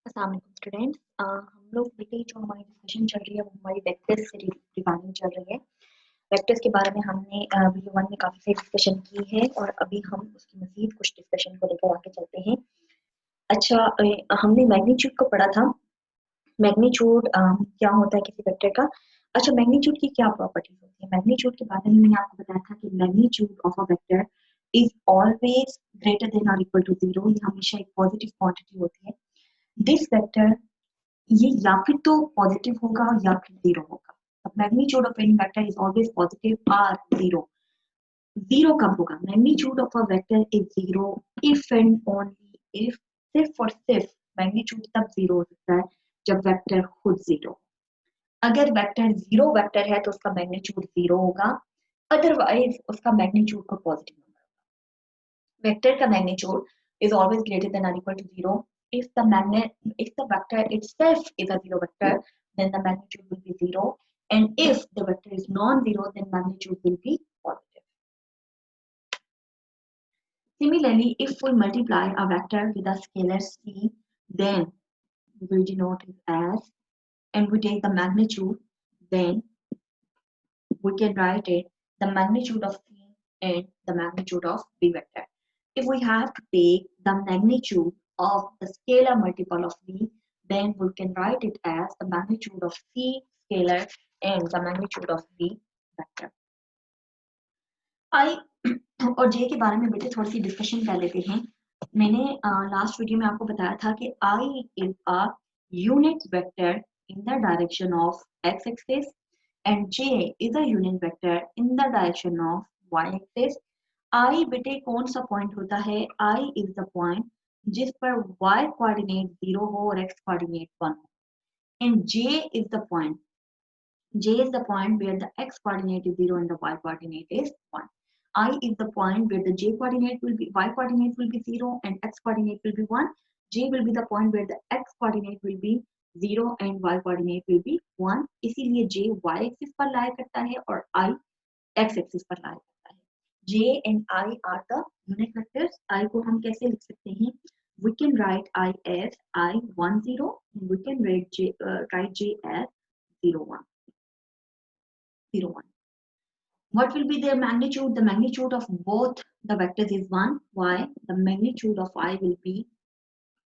अस्सलाम वालेकुम स्टूडेंट्स। हम लोग बेटे जो हमारी डिस्कशन चल रही है वो हमारी वेक्टर्स से रिगार्डिंग चल रही है। वेक्टर्स के बारे में हमने वीडियो 1 में काफ़ी सारी डिस्कशन की है और अभी हम उसकी मज़ीद कुछ डिस्कशन को लेकर आगे चलते हैं। अच्छा, हमने मैग्नीट्यूड को पढ़ा था। मैग्नीट्यूड क्या होता है किसी वेक्टर का। अच्छा, मैग्नीट्यूड की क्या प्रॉपर्टीज होती है? मैग्नीट्यूड के बारे में मैंने आपको बताया था कि magnitude of a vector is always greater than और इक्वल टू 0। ये हमेशा एक पॉजिटिव क्वांटिटी होती है। दिस वेक्टर ये या फिर तो पॉजिटिव होगा या फिर जीरो होगा। अब magnitude of any vector is always positive और जीरो। जीरो कब होगा? Magnitude of a vector is zero if and only if, सिर्फ और सिर्फ मैग्नीट्यूड तब जीरो हो सकता है जब वेक्टर खुद जीरो। अगर वेक्टर जीरो वेक्टर है तो उसका मैग्नीट्यूड जीरो होगा, अदरवाइज उसका मैग्नीट्यूड को पॉजिटिव नंबर। वेक्टर का magnitude is always greater than or equal to 0 if the vector itself is a zero vector, then the magnitude will be 0, and if the vector is non-zero, then magnitude will be positive. Similarly, if we multiply a vector with a scalar c, then we will denote it as, and we take the magnitude, then we can write it the magnitude of c and the magnitude of b vector. If we have to take the magnitude of the scalar multiple of v, then we can write it as the magnitude of c scalar and the magnitude of v vector. I और j के बारे में बेटे थोड़ी सी discussion कर लेते हैं। मैंने लास्ट वीडियो में आपको बताया था कि I is a unit vector in the direction of x axis and j is a unit vector in the direction of y axis. I बेटे कौन सा पॉइंट होता है? I is the point जिस पर y कोऑर्डिनेट 0 हो और x coordinate 1 हो, and j is the point. J is the point where the x coordinate is 0 and the y coordinate is 1. I is the point where the j coordinate will be, y coordinate will be 0 and x coordinate will be 1. J will be the point where the x coordinate will be 0 and y coordinate will be 1. इसीलिए j y axis पर lie करता है और I x axis पर lie करता है. J and I are the unit vectors. I को हम कैसे लिख सकते हैं? We can write I as I10 and we can write j as 01. 01. What will be their magnitude? The magnitude of both the vectors is 1. Why? The magnitude of I will be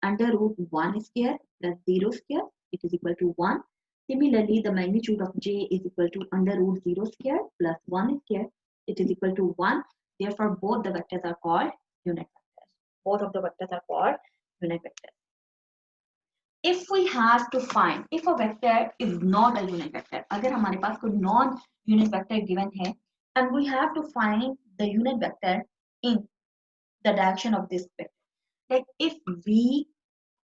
under root 1 square plus 0 square. It is equal to 1. Similarly, the magnitude of j is equal to under root 0 square plus 1 square. It is equal to 1. Therefore, both the vectors are called unit vectors. Both of the vectors are called unit vectors. If we have to find, if a vector is not a unit vector, अगर हमारे पास कोई non unit vector given है, and we have to find the unit vector in the direction of this vector. Like if v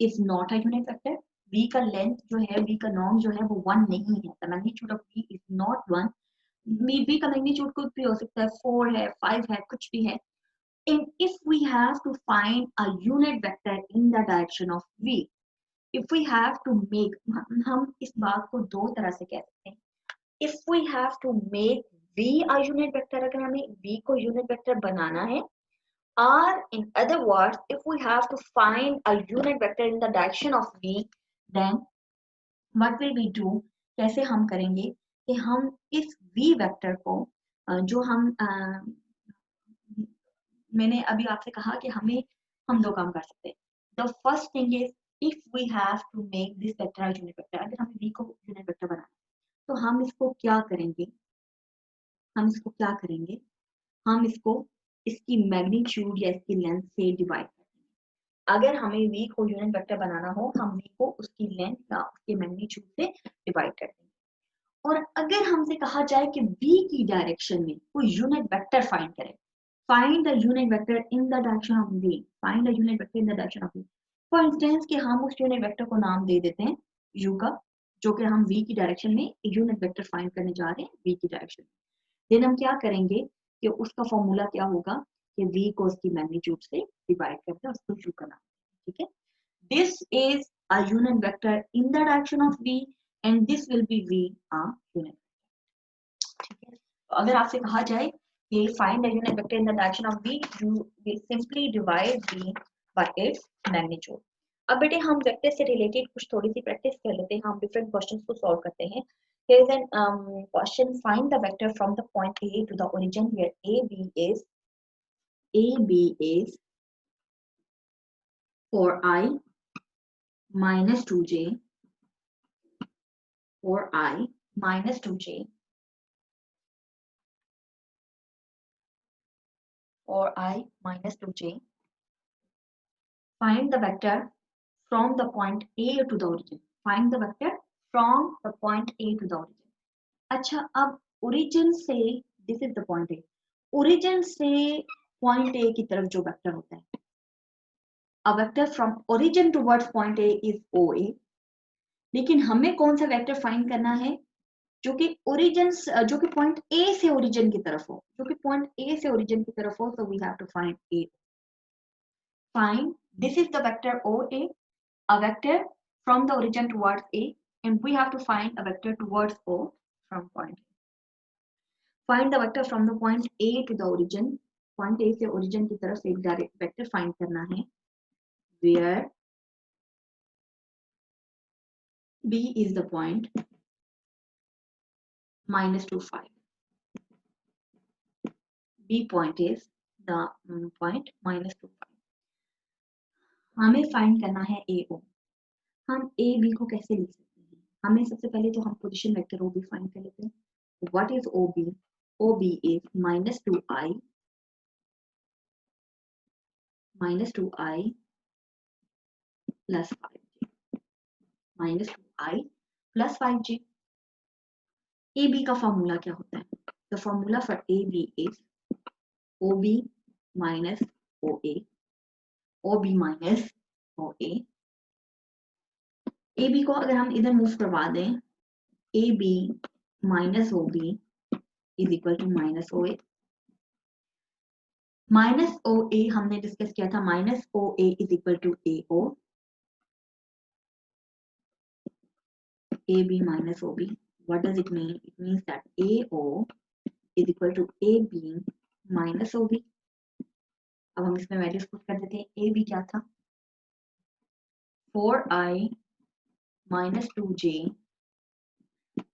is not a unit vector, v का length जो है, v का norm जो है वो 1 नहीं है, the magnitude of v is not 1. v का magnitude कुछ भी हो सकता है, 4 है, 5 है, कुछ भी है. And if we have to find a unit vector in the direction of v, if we have to make, हम इस बात को दो तरह से कह सकते हैं. If we have to make v a unit vector, अगर हमें v को unit vector बनाना है, or in other words, if we have to find a unit vector in the direction of v, then what will we do? कैसे हम करेंगे कि हम इस v vector को जो हम मैंने अभी आपसे कहा कि हम दो काम कर सकते हैं. The first thing is, if we have to make this vector a unit vector, अगर हमें v को unit vector बनाना है तो हम इसको क्या करेंगे? हम इसको इसकी मैग्नीट्यूड या इसकी लेंथ से डिवाइड करेंगे. अगर हमें v को यूनिट वेक्टर बनाना हो, हम v को उसकी लेंथ या उसके मैग्नीट्यूड से डिवाइड कर देंगे. और अगर हमसे कहा जाए कि v की डायरेक्शन में कोई यूनिट वेक्टर फाइंड करें, find the unit vector in the direction of v, find the unit vector in the direction of v. For instance कि हम उस यूनिट वेक्टर को नाम दे देते हैं u का, जो कि हम v की डायरेक्शन में यूनिट वेक्टर फाइंड करने जा रहे हैं v की डायरेक्शन में. देन हम क्या करेंगे कि उसका फॉर्मूला क्या होगा कि v को उसकी मैग्नीट्यूड से डिवाइड करके उसको u का नाम. ठीक है. This is a unit vector in the direction of v and this will B v a unit. ठीक है. तो अगर आपसे कहा जाए कि find the unit vector in the direction of v, you will simply divide v by its magnitude. अब बेटे हम वेक्टर से रिलेटेड कुछ थोड़ी सी प्रैक्टिस कर लेते हैं, हम डिफरेंट क्वेश्चंस को सॉल्व करते हैं। Here is an question, find the vector from the point A to the origin where AB is 4i minus 2j, 4i minus 2j, 4i minus 2j. Find the vector from the point A to the origin. Find the vector from the point A to the origin. अच्छा, अब origin से, this is the point A. Origin से point A की तरफ जो vector होता है, a vector from origin towards point A is OA. लेकिन हमें कौन सा वेक्टर फाइंड करना है जो कि ओरिजिन, जो कि पॉइंट ए से ओरिजिन की तरफ हो, जो कि पॉइंट ए से ओरिजिन की तरफ हो, so we have to find A. Find, this is the vector OA, a vector from the origin towards A, and we have to find a vector towards O from point A. Find the vector from the point A to the origin. Point A से origin की तरफ एक direct vector find करना है, where B is the point minus 2, 5. B point is the point minus 2, 5. हमें find करना है AO. हम AB को कैसे लिख सकते हैं? हमें सबसे पहले तो हम पोजीशन वेक्टर OB फाइंड कर लेते हैं. What is OB? OB is minus 2i plus 5j. Minus 2i plus 5j. AB का फॉर्मूला क्या होता है? The formula for AB is OB minus OA. OB minus OA. AB को अगर हम इधर मूव करवा दें, AB minus OB is equal to minus OA. Minus OA हमने डिस्कस किया था, minus OA is equal to AO. AB minus OB. What does it mean? It means that AO is equal to AB minus OB. अब हम इसमें values put कर देते हैं. AB क्या था? 4i minus 2j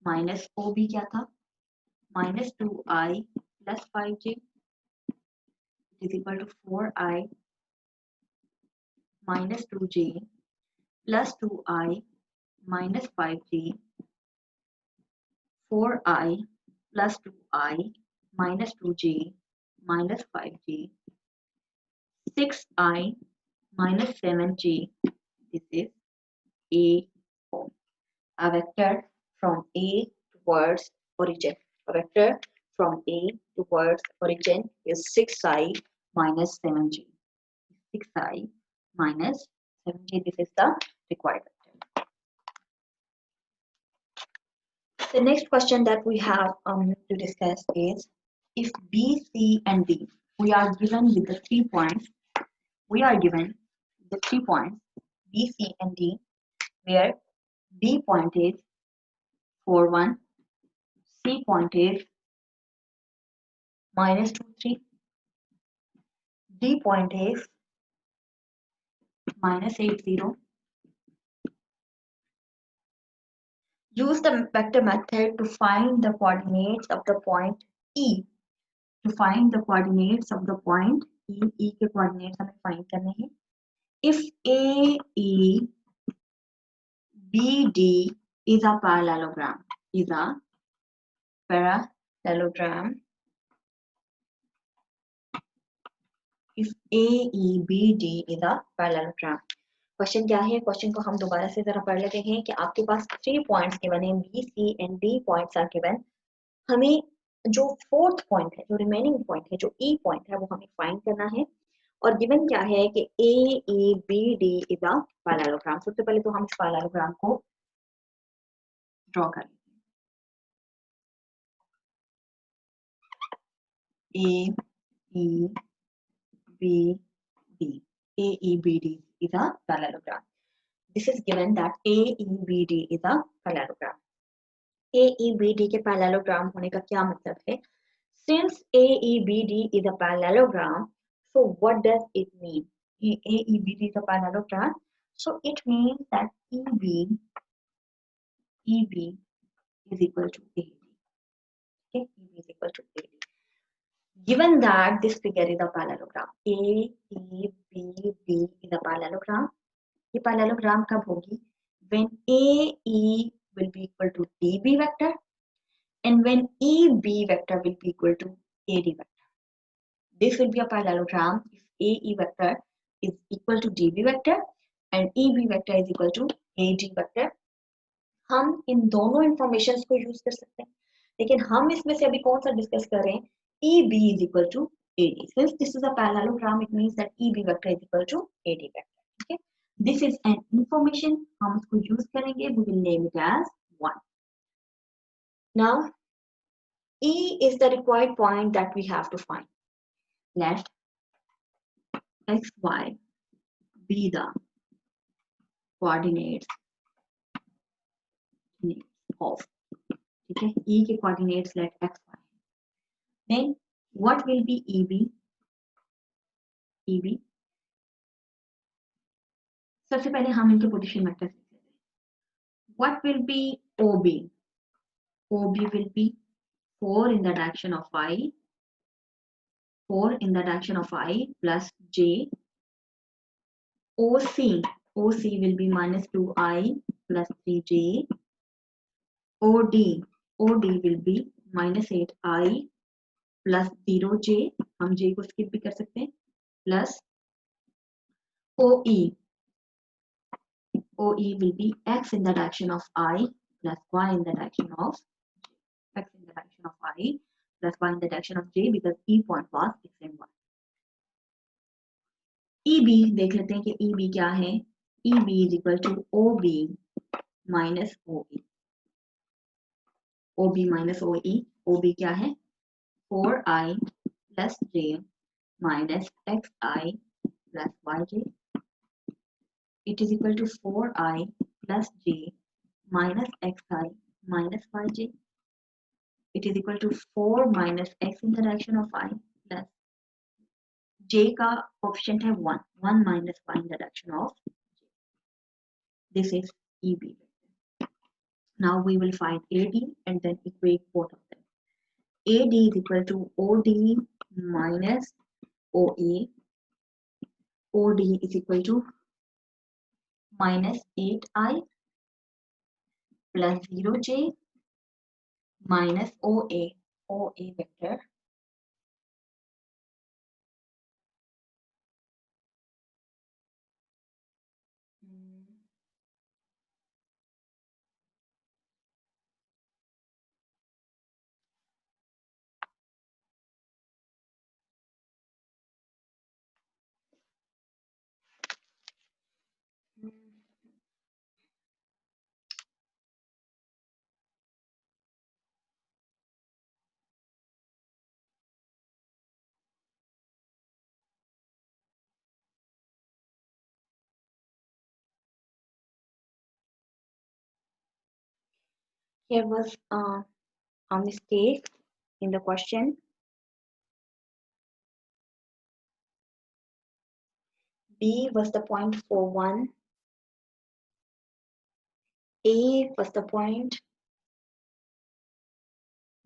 minus OB क्या था? minus 2i plus 5j is equal to 4i minus 2j plus 2i minus 5j, 4i plus 2i minus 2j minus 5j, 6i minus 7j. This is AO. A vector from A towards origin. A vector from A towards origin is 6i minus 7j. 6i minus 7j. This is the required vector. The next question that we have to discuss is, if B, C, and D, we are given with the 3 points. We are given the 3 points B, C, and D, where B point is 4, 1, C point is minus 2, 3, D point is minus 8, 0. Use the vector method to find the coordinates of the point E. To find the coordinates of the point E. E के coordinates हमें find करने हैं. If AE BD is a parallelogram, is a parallelogram. If AEBD is a parallelogram. Question क्या है? Question को हम दोबारा से जरा पढ़ लेते हैं कि आपके पास 3 पॉइंट्स गिवन है, B, C and D points are given. हमें जो 4th पॉइंट है, जो रिमेनिंग पॉइंट है, जो E पॉइंट है, वो हमें फाइंड करना है. और गिवन क्या है कि AEBD इज अ पैरेललोग्राम. सबसे पहले तो हम इस पैरेललोग्राम को ड्रॉ कर लेते हैं. AEBD is a parallelogram. This is given that AEBD is a parallelogram. AEBD के पैरेललोग्राम होने का क्या मतलब है? Since AEBD is a parallelogram, so what does it mean? AEBD is a parallelogram. So it means that EB is equal to AD. Okay, EB is equal to AD. Given that this figure is a parallelogram, A, E, B, B is a parallelogram. ये parallelogram कब होगी? When AE will be equal to DB vector and when EB vector will be equal to AD vector. This will be a parallelogram if AE vector is equal to DB vector and EB vector is equal to AD vector. हम इन दोनों information को use कर सकते हैं, लेकिन हम इसमें से अभी कौन सा डिस्कस कर रहे हैं? EB is equal to AD. Since this is a parallelogram, it means that EB vector is equal to AD vector. Okay, this is an information. हम इसको यूज करेंगे. We will name it as 1. Now, E is the required point that we have to find. Let x, y be the coordinates of, okay, E के coordinates let x, y. Then what will be EB? EB, सबसे पहले हम इनके position vectors लिख लेते हैं. What will be OB? OB will be 4 in the direction of I, 4 in the direction of I plus J. OC will be minus 2I plus 3J. OD will be minus 8I plus 0J. हम J को skip भी कर सकते हैं. Plus OE will be x in the direction of I plus y in the direction of J. X in the direction of I plus y in the direction of J because E point was x and y. EB देख लेते हैं कि EB क्या है. EB is equal to OB minus OE. OB minus OE. OB क्या है? 4I plus J minus XI plus YJ. It is equal to 4I plus J minus XI minus YJ. It is equal to 4 minus x in the direction of I plus J का coefficient है 1. 1 minus y in the direction of J. This is EB. Now we will find AD and then equate both of them. AD is equal to OD minus OA. OD is equal to minus 8I plus 0J minus OA. OA vector here was a mistake in the question. B was the point 41. A was the point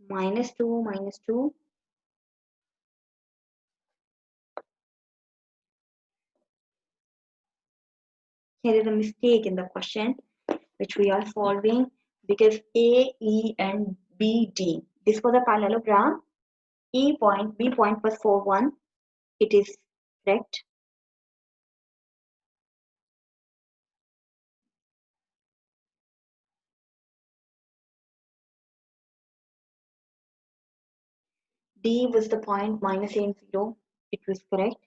minus 2 minus 2. Here is a mistake in the question which we are solving because A, E and B, D. This was a parallelogram. E point, B point was 4, 1. It is correct. D was the point minus A and 0. It was correct.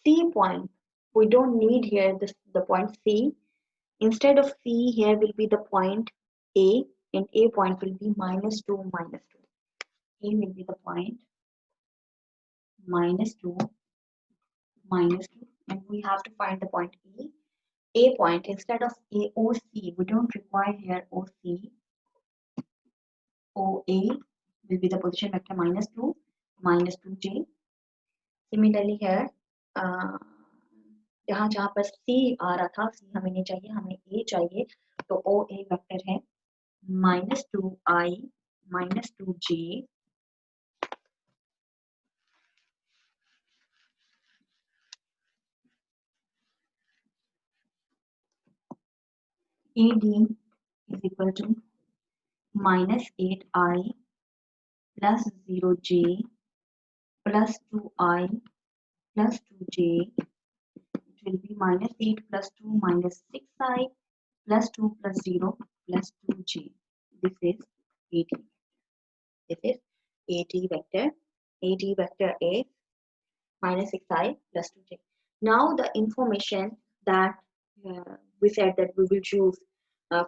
C point, we don't need here the point C. Instead of C, here will be the point A and A point will be minus 2 minus 2. A will be the point minus 2 minus 2 and we have to find the point E. A point instead of AOC, we don't require here OC. OA will be the position vector minus 2 minus 2J. Similarly here जहाँ जहाँ पर सी आ रहा था, सी हमें नहीं चाहिए, हमें ए चाहिए, तो ओ ए वेक्टर है -2i -2j AD is equal to -8i plus 0j plus 2i plus 2j. It will be -8 plus 2 -6i plus 2 plus 0 plus 2j. This is AD. This is AD vector. AD vector is -6i plus 2j. Now the information that we said that we will choose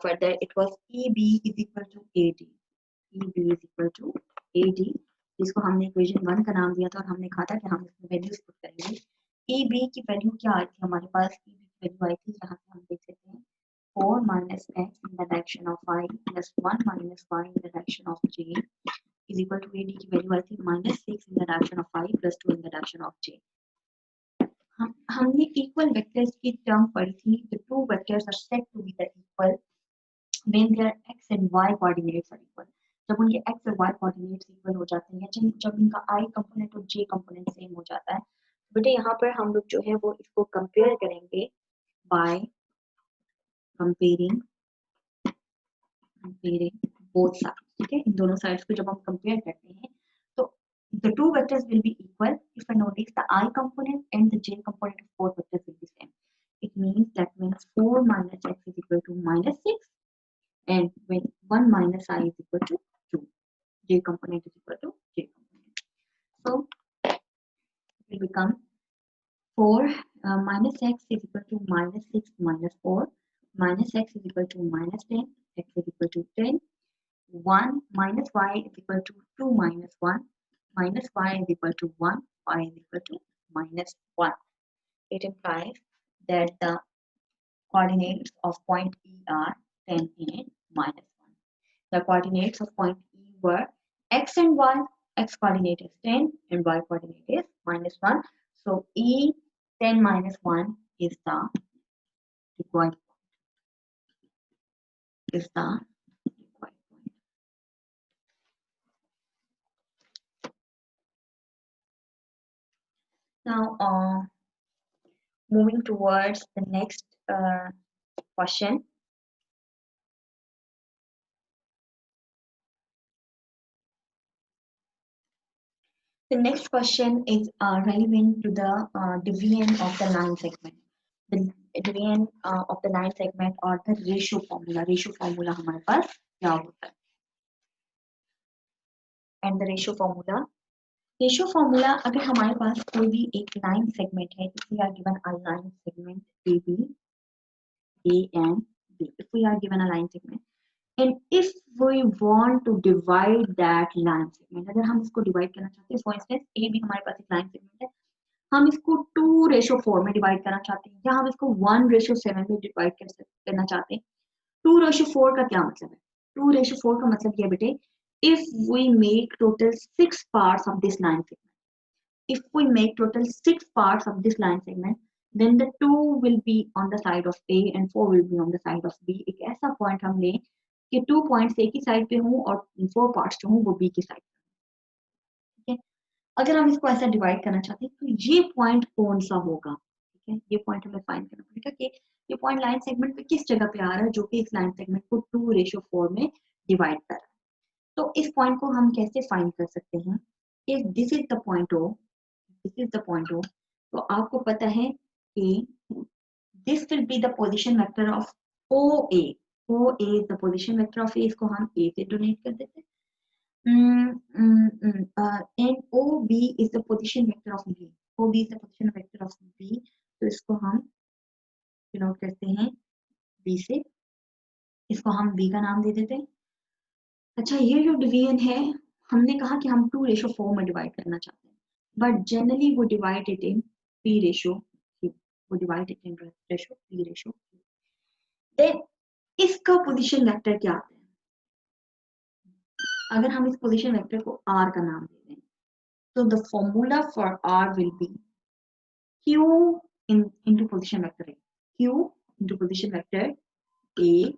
further, it was EB is equal to AD. EB is equal to AD, जिसको हमने equation 1 का नाम दिया था और हमने कहा था कि हम इसमें वैल्यूज पुट करेंगे। EB की वैल्यू क्या आई थी हमारे पास? EB की वैल्यू आई थी, यहाँ से हम देख सकते हैं 4 minus x in the direction of y plus 1 minus y in the direction of j is equal to AD की वैल्यू आई थी -6 in the direction of y plus 2 in the direction of j. हमने equal vectors की term पढ़ी थी। The two vectors are said to be the equal when their x and y coordinates are equal. जब उनके x और y coordinates equal हो जाते हैं, जब इनका i component और j component सेम हो जाता है, बेटे यहाँ पर हम लोग जो है वो इसको कंपेयर करेंगे by comparing both sides. ठीक है, इन दोनों साइड्स को जब हम कंपेयर करते हैं तो the two vectors will be equal if I notice the I component and the j component of both vectors will be same. It means that means 4 minus x is equal to -6 and when 1 minus I is equal to 2. J component is equal to j component. So it will become 4 minus x is equal to -6 minus 4 minus x is equal to -10, x is equal to 10. 1 minus y is equal to 2 minus 1 minus y is equal to 1, y is equal to -1. It implies that the coordinates of point E are 10 and -1. The coordinates of point E were x and y. X coordinate is 10 and y coordinate is -1. So E 10 minus 1 is the required point. Now, moving towards the next question. The next question is relevant to the division of the line segment. The division of the line segment or the ratio formula. Ratio formula हमारे पास क्या होता है? And the ratio formula. Ratio formula अगर हमारे पास कोई भी एक line segment है, if we are given a line segment AB, A and B. If we are given a line segment. And if we want to divide that line segment, अगर हम इसको divide करना चाहते हैं, for instance AB हमारे पास एक line segment है, हम इसको 2:4 में डिवाइड करना चाहते हैं या हम इसको 1:7 में डिवाइड करना चाहते हैं। 2:4 का क्या मतलब है? 2:4 का मतलब ये बेटे, if we make total 6 parts of this line segment, if we make total 6 parts of this line segment, then the 2 will be on the side of A and 4 will be on the side of B. एक ऐसा point हम लें कि 2 points A की side पे हों और 4 parts जो हों वो B की साइड पे। ठीक है, अगर हम इसको ऐसा डिवाइड करना चाहते हैं तो ये पॉइंट कौन सा होगा? ठीक है, ये पॉइंट हमें फाइंड करना पड़ेगा कि ये पॉइंट लाइन सेगमेंट पे किस जगह पे आ रहा है जो कि इस लाइन सेगमेंट को 2:4 में डिवाइड कर रहा है। तो इस पॉइंट को हम कैसे फाइंड कर सकते हैं? If this is the point O, this is the point O, तो आपको पता है कि this will be the position vector of OA. OA is the position vector of A, इसको हम A से डोनेट कर देते हैं। And OB is the position vector of B. OB is the position vector of B. तो इसको हम denote करते हैं B से, इसको हम B का नाम दे देते हैं। अच्छा, ये जो डिवीजन है हमने कहा कि हम 2:4 में डिवाइड करना चाहते हैं, बट जनरली वो डिवाइड इट इन P:3, वो divide it in ratio P:3। Then इसका पोजीशन वेक्टर क्या आता है? अगर हम इस पोजीशन वेक्टर को R का नाम दे दें, तो the formula for R will be Q into position vector A. Q into position vector A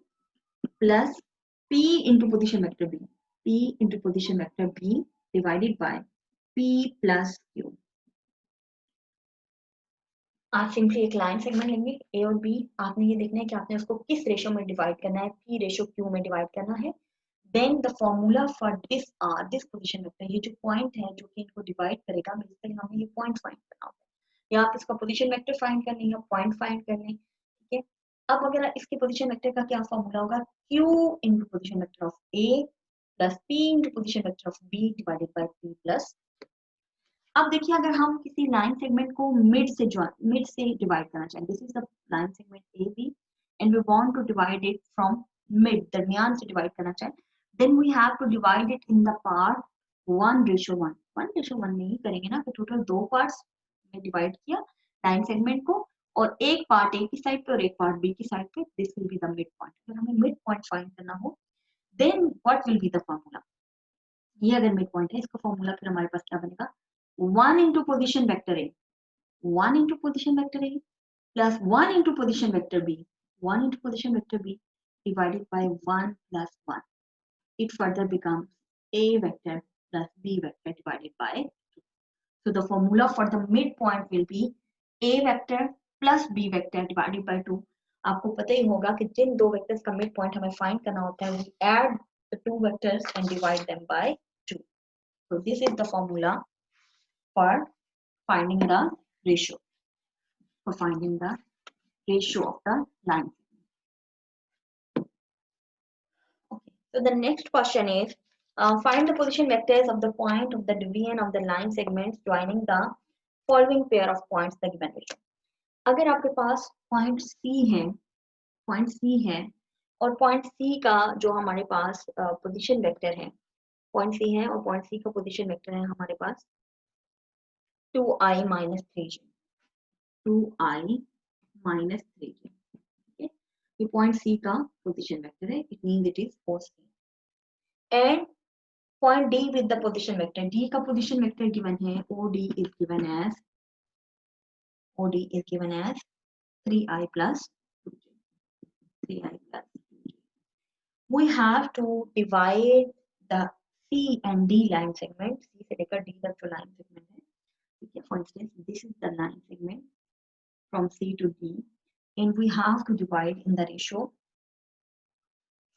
plus P into position vector B. P into position vector B divided by P plus Q. आप simply एक line segment लेंगे ए और B, आपने ये देखना है कि आपने उसको किस रेशो में डिवाइड करना है, पी रेशो क्यू में डिवाइड करना है. Then the formula for this are this position vector, ये जो पॉइंट है जो कि इनको डिवाइड करेगा, बेसिकली हमें ये पॉइंट फाइंड करना होता है, या आप इसका पोजीशन वेक्टर फाइंड कर लें या पॉइंट फाइंड कर लें. ठीक है, अब अगर इसके पोजीशन वेक्टर का क्या फॉर्मूला होगा, Q into position vector of A plus P into position vector of B divided by P plus. अब देखिए, अगर हम किसी लाइन सेगमेंट को मिड से डिवाइड करना चाहें, this is the line segment A B and we want to divide it from mid, दरमियान से डिवाइड करना चाहें, then we have to divide it in the part 1:1. 1:1 नहीं करेंगे ना, तो टोटल दो पार्ट्स में डिवाइड किया लाइन सेगमेंट को, और एक पार्ट ए की साइड पे और एक पार्ट बी की साइड पे. This will be the mid point. अगर हमें मिड पॉइंट फाइंड करना हो, then what will be the formula. ये अगर मिड पॉइंट है, इसका फॉर्मूला फिर हमारे पास क्या बनेगा, 1 into position vector A, 1 into position vector A plus 1 into position vector B, 1 into position vector B divided by 1 plus 1. It further becomes A vector plus B vector divided by 2. So the formula for the midpoint will be A vector plus B vector divided by 2. आपको पता ही होगा कि जिन दो vectors का mid point हमें find करना होता है, we add the two vectors and divide them by 2. So this is the formula for finding the ratio, of the line. Okay, so the next question is, find the position vectors of the point of the division of the line segments joining the following pair of points the given ratio. अगर आपके पास point C है और point C का जो हमारे पास position vector है, point C है और पॉइंट C का पोजीशन वेक्टर है हमारे पास 2i minus 3j, 2i minus 3j. Okay, ये पॉइंट C का पोजीशन वेक्टर है, it means it is OC. And point D with the position vector, D का पोजीशन वेक्टर गिवन है, OD is given as 3i plus 2j, 3i plus 2j. We have to divide the C and D line segment, C से लेकर D तक जो line segment है, ठीक है. For instance, this is the line segment from C to D, and we have to divide in the ratio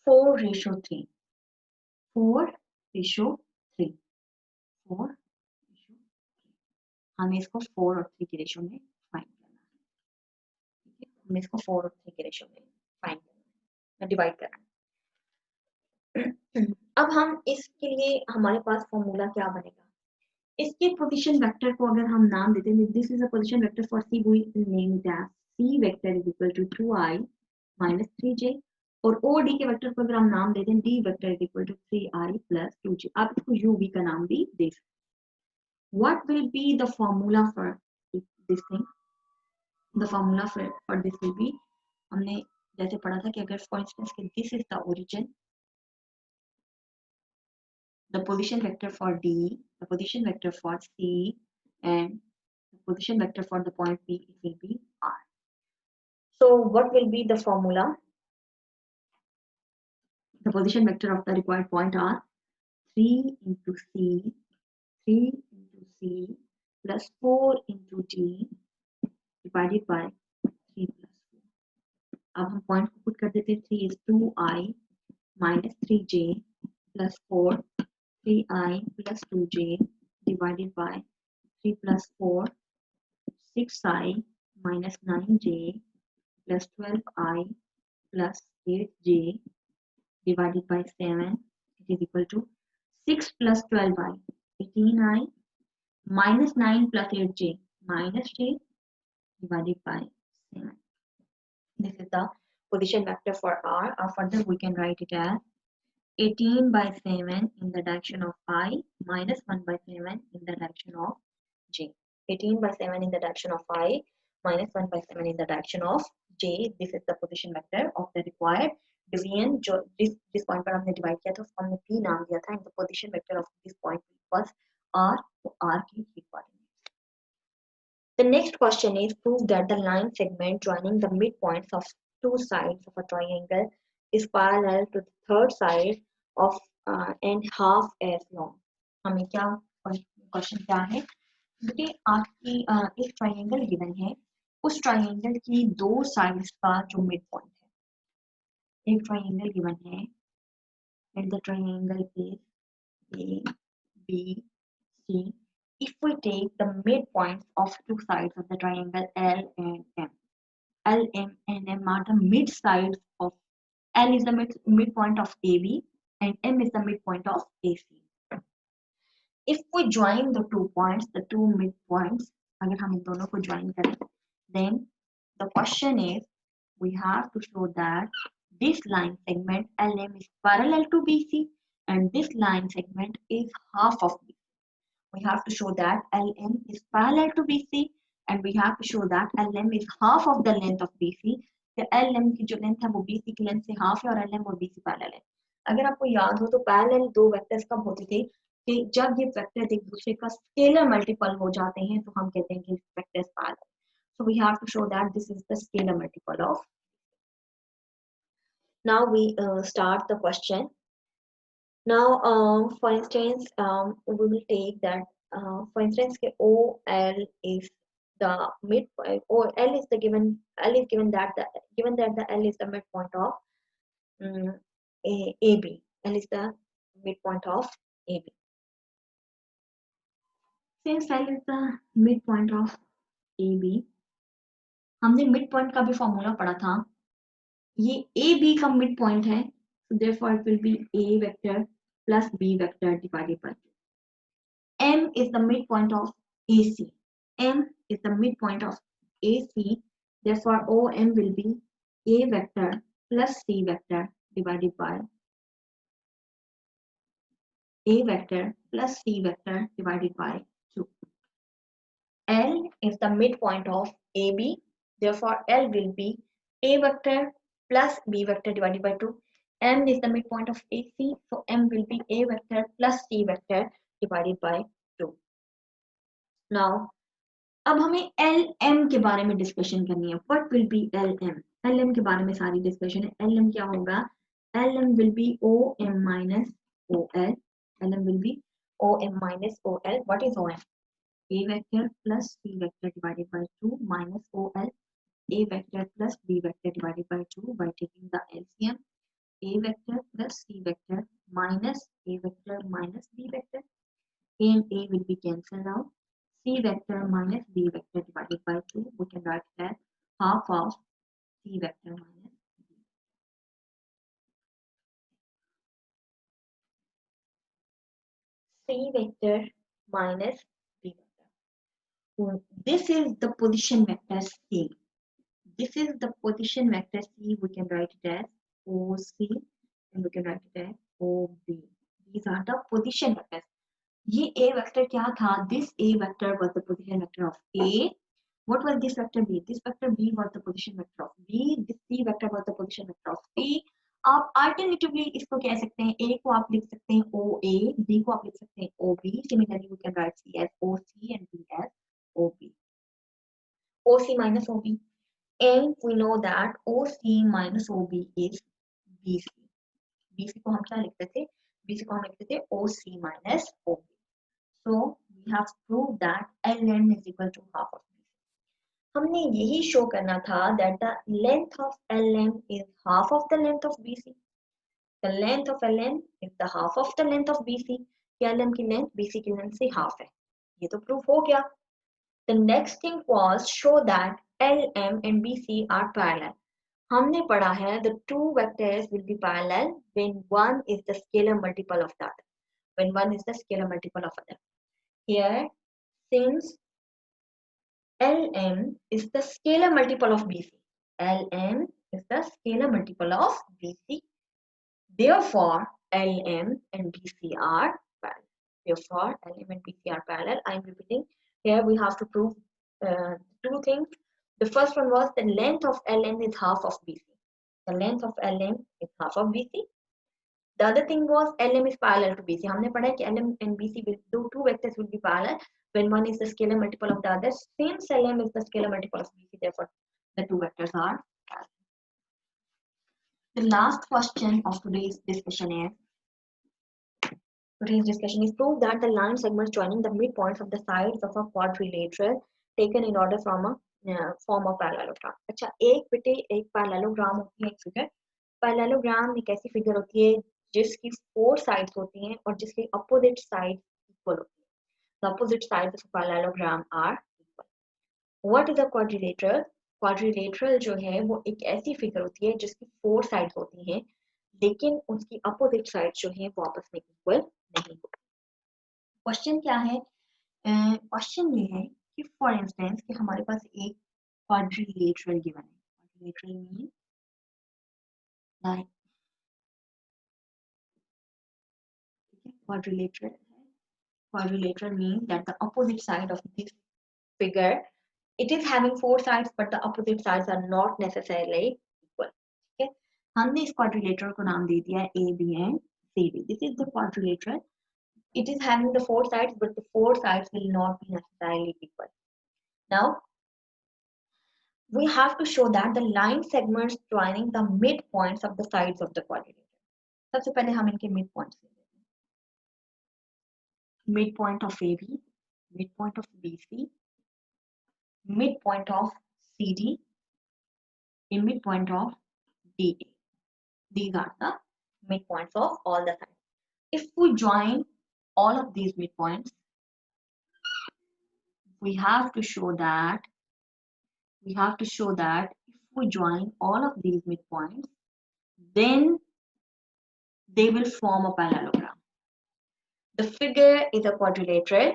4:3. 4:3. 4:3. हमें इसको 4 और 3 के रेशो में फाइंड करना है. ठीक है, हमें इसको 4 और 3 के रेशो में फाइंड करना है, डिवाइड करना है. अब हम इसके लिए हमारे पास फॉर्मूला क्या बनेगा, इसके पोजीशन वेक्टर को अगर हम नाम देते हैं, this is a position vector for C, we name it as C vector is equal to 2i minus 3j, और OD के वेक्टर को अगर हम नाम देते हैं D vector is equal to 3i plus 2j. आप इसको UV का नाम भी दे सकते हैं. What will be the formula for this thing? The formula for this will be, हमने जैसे पढ़ा था कि अगर for instance this is the origin, the position vector for D, the position vector for C, and the position vector for the point P, it will be R. So what will be the formula? The position vector of the required point are 3 into C, 3 into C plus 4 into D divided by 3 plus 4. अब हम point को put कर देते हैं, 3 is 2i minus 3j plus 4, 3i plus 2j divided by 3 plus 4, 6i minus 9j plus 12i plus 8j divided by 7, it is equal to 6 plus 12i, 18i minus 9 plus 8j minus j divided by 7. This is the position vector for R, or further we can write it as 18 by 7 in the direction of I minus 1 by 7 in the direction of J. 18 by 7 in the direction of I minus 1 by 7 in the direction of J. This is the position vector of the required division. जो जिस point पर हमने divide किया था उसको हमने P नाम दिया था, and the position vector of this point was R, तो R की equal. The next question is prove that the line segment joining the midpoints of two sides of a triangle is parallel to the third side of and half as long. हमें क्या question क्या है? देखिए आपकी एक triangle given है, उस triangle की दो साइड्स का जो मिड पॉइंट है, एक ट्रायंगल गिवन है and the triangle is A, B, C. If we take the midpoints of two sides of the triangle L and M, L, M, and M are the mid sides of L is the midpoint of AB and M is the midpoint of AC. If we join the 2 points, the two midpoints, अगर हम इन दोनों को join करें, then the question is we have to show that this line segment LM is parallel to BC and this line segment is half of BC. We have to show that LM is parallel to BC and we have to show that LM is half of the length of BC. कि LM की जो length है वो BC की length से half है और LM और BC पैरेलल है. अगर आपको याद हो तो पैरेलल दो वेक्टर्स कब होते थे कि जब ये वेक्टर्स एक दूसरे का स्केलर मल्टीपल हो जाते हैं तो हम कहते हैं कि vectors parallel. So we have to show that this is the scalar multiple of. Now we start the question. Now, for instance, we will take that. For instance, OL is the midpoint. Or L is the given. L is given that the L is the midpoint of AB. L is the midpoint of AB. Since L is the midpoint of AB, हमने midpoint का भी formula पढ़ा था. ये AB का midpoint है. So therefore, it will be A vector plus B vector divided by 2. M is the midpoint of AC. M is the midpoint of AC. Therefore, OM will be A vector plus C vector divided by A vector plus C vector divided by 2. L is the midpoint of AB. Therefore, L will be A vector plus B vector divided by 2. M is the midpoint of AC. So, M will be A vector plus C vector divided by 2. Now, अब हमें LM के बारे में discussion करनी है. What will be LM? LM के बारे में सारी डिस्कशन है. LM क्या होगा? LM will be OM minus OL. LM will be OM minus OL. What is OM? A vector plus C vector divided by 2 minus OL. A vector plus B vector divided by 2 by taking the LCM. A vector plus C vector minus A vector minus B vector. A and A will be cancelled out. C vector minus B vector divided by 2, we can write that half of C vector minus B. C vector minus B vector. This is the position vector C. This is the position vector C. We can write it as OC and we can write it as OB. These are the position vectors. ये A vector क्या था? This A vector was the position vector of A. What was this vector B? This vector B was the position vector of B. This C vector was the position vector of C. आप alternatively इसको कह सकते हैं, A को आप लिख सकते हैं OA, B को आप लिख सकते हैं OB. Similarly, we can write C as OC and B as OB. OC minus OB. And we know that OC minus OB is BC. BC को हम क्या लिखते थे? BC को हम लिखते थे OC minus OB. So we have proved that LM is equal to half of BC. हमने यही शो करना था that the length of LM is half of the length of BC. The length of LM is the half of the length of BC. LM की length BC की length से half है. ये तो proof हो गया. The next thing was show that LM and BC are parallel. हमने पढ़ा है the two vectors will be parallel when one is the scalar multiple of the other. When one is the scalar multiple of other. Here, since LM is the scalar multiple of BC. LM is the scalar multiple of BC. Therefore, LM and BC are parallel. Therefore, LM and BC are parallel. I am repeating. Here we have to prove two things. The first one was the length of LM is half of BC. The length of LM is half of BC. The other thing was LM is parallel to BC. हमने पढ़ा है कि LM and BC will do two vectors will be parallel when one is the scalar multiple of the other. Since LM is the scalar multiple of BC, therefore the two vectors are parallel. The last question of today's discussion is prove that the line segments joining the midpoints of the sides of a quadrilateral taken in order from a form of parallelogram. अच्छा, एक बेटे एक parallelogram होती है एक figure. Parallelogram एक ऐसी figure होती है जिसकी 4 साइड्स होती हैं और जिसकी अपोजिट साइड इक्वल होती है. The opposite sides of a parallelogram are equal. What is a quadrilateral? Quadrilateral जो है वो एक ऐसी फिगर होती है जिसकी 4 साइड्स होती हैं लेकिन उसकी अपोजिट साइड जो है वो आपस में इक्वल नहीं होती. क्वेश्चन क्या है? क्वेश्चन ये है कि फॉर इंस्टेंस कि हमारे पास एक क्वाड्रिलेटरल गिवन है. Quadrilateral mean like quadrilateral. Quadrilateral means that the opposite side of this figure, it is having 4 sides but the opposite sides are not necessarily equal. ठीक है, हमने इस quadrilateral को नाम दे दिया है A, B and C, D. This is the quadrilateral. It is having the 4 sides but the 4 sides will not be necessarily equal. Now we have to show that the line segments joining the midpoints of the sides of the quadrilateral. सबसे पहले हम इनके midpoints ले लेते हैं. Midpoint of AB, midpoint of BC, midpoint of CD, and midpoint of DA. These are the midpoints of all the sides. If we join all of these midpoints, we have to show that if we join all of these midpoints, then they will form a parallelogram. The figure is a quadrilateral,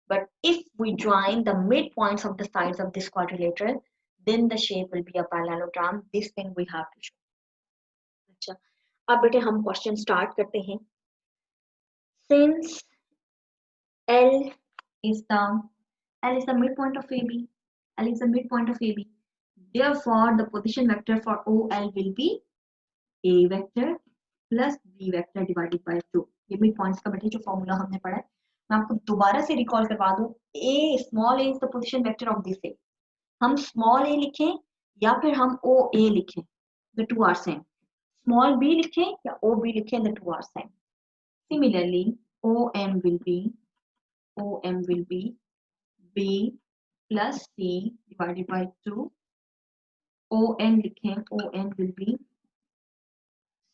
but if we join the midpoints of the sides of this quadrilateral, then the shape will be a parallelogram. This thing we have to show. अच्छा, अब बेटे हम question start करते हैं. Since L is the midpoint of AB, L is the midpoint of AB. Therefore, the position vector for OL will be A vector plus B vector divided by 2. ये midpoints का बेटे जो formula हमने पढ़ा है, मैं आपको दोबारा से रिकॉल करवा दूं. A, small a is the position vector of this A. हम small a लिखें या फिर हम OA लिखें, the two are same. Small b लिखें या OB लिखें, the two are same. Similarly, OM will be B plus C divided by 2. ON लिखें, ON will be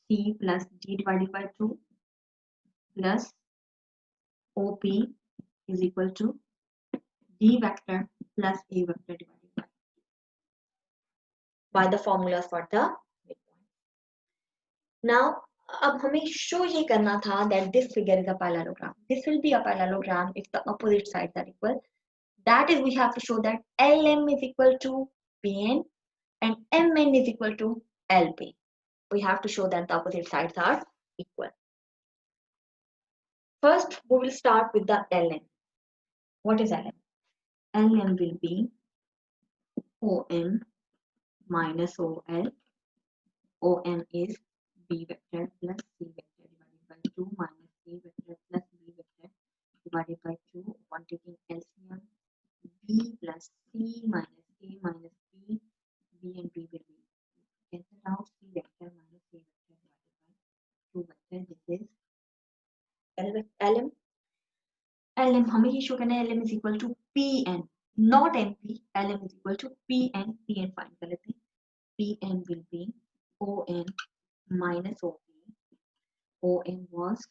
C plus D divided by 2 plus OP is equal to D vector plus A vector divided by the formulas for the midpoint. Now, अब हमें show ये करना था that this figure is a parallelogram. This will be a parallelogram if the opposite sides are equal. That is, we have to show that LM is equal to PN and MN is equal to LP. We have to show that the opposite sides are equal. First, we will start with the LM. What is LM? LM will be OM minus OL. OM is B vector plus C vector divided by 2 minus A vector plus B vector divided by 2 upon taking LCM. B plus C minus A minus B. B and B will be cancelled out. C vector minus A vector divided by 2 vector. This is LM. LM हमें ये show करना है LM is equal to PN, not NP. LM is equal to PN. PN find कर लेते हैं. PN will be ON minus OP. ON was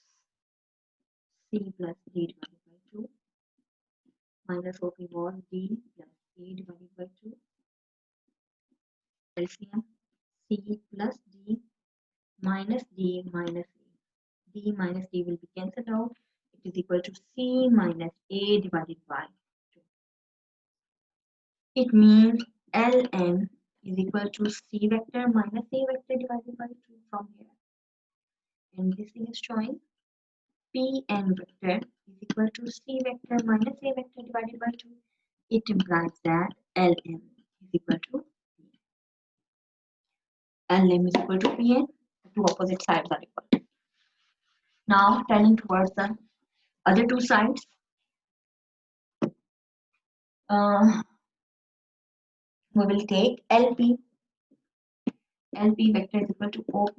C plus D divided by 2 minus OP was D plus A divided by 2. LCM C plus D minus D minus A. D minus D will be cancelled out. It is equal to C minus A divided by 2. It means LM is equal to C vector minus A vector divided by 2 from here. And this is showing PN vector is equal to C vector minus A vector divided by 2. It implies that LM is equal to PN. LM is equal to PN. The two opposite sides are equal. Now turning towards the other two sides, we will take LP. LP vector is equal to OP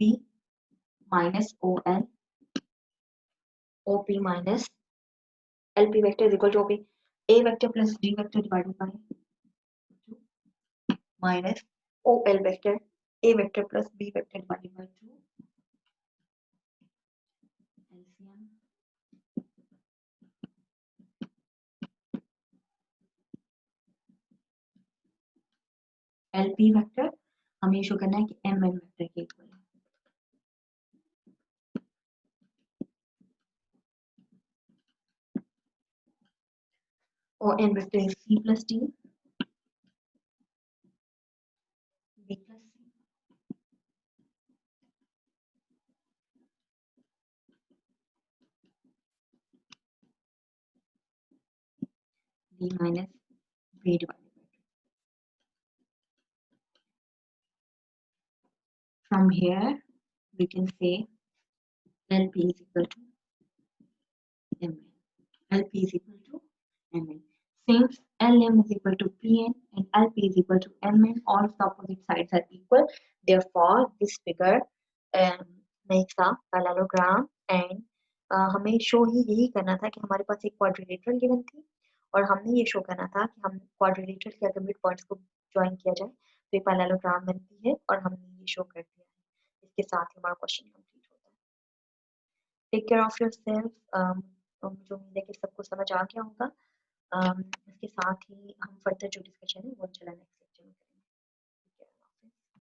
minus OL. OP minus LP vector is equal to OP. A vector plus D vector divided by 2 minus OL vector. A vector plus B vector divided by 2. LCM. LP vector हमें show करना है कि MN vector के equal है। ON vector is C plus D, B plus C, D minus B divided by 2. From here we can say LP is equal to MN. LP is equal to MN. Since LM is equal to PN and LP is equal to MN, all of the opposite sides are equal. Therefore, this figure makes a parallelogram and हमें show ही यही करना था कि हमारे पास एक quadrilateral given थी और हमने ये शो करना था कि हम क्वाड्रिलेटरल के अगर मिड पॉइंट्स को ज्वाइन किया जाए तो ये पैरेललोग्राम बनती है और हमने ये शो कर दिया है। इसके साथ ही हमारा क्वेश्चन कंप्लीट होता है। Take care of yourself. मुझे उम्मीद है कि सबको समझ आ गया होगा। इसके साथ ही हम फर्दर जो डिस्कशन है वो चला नेक्स्ट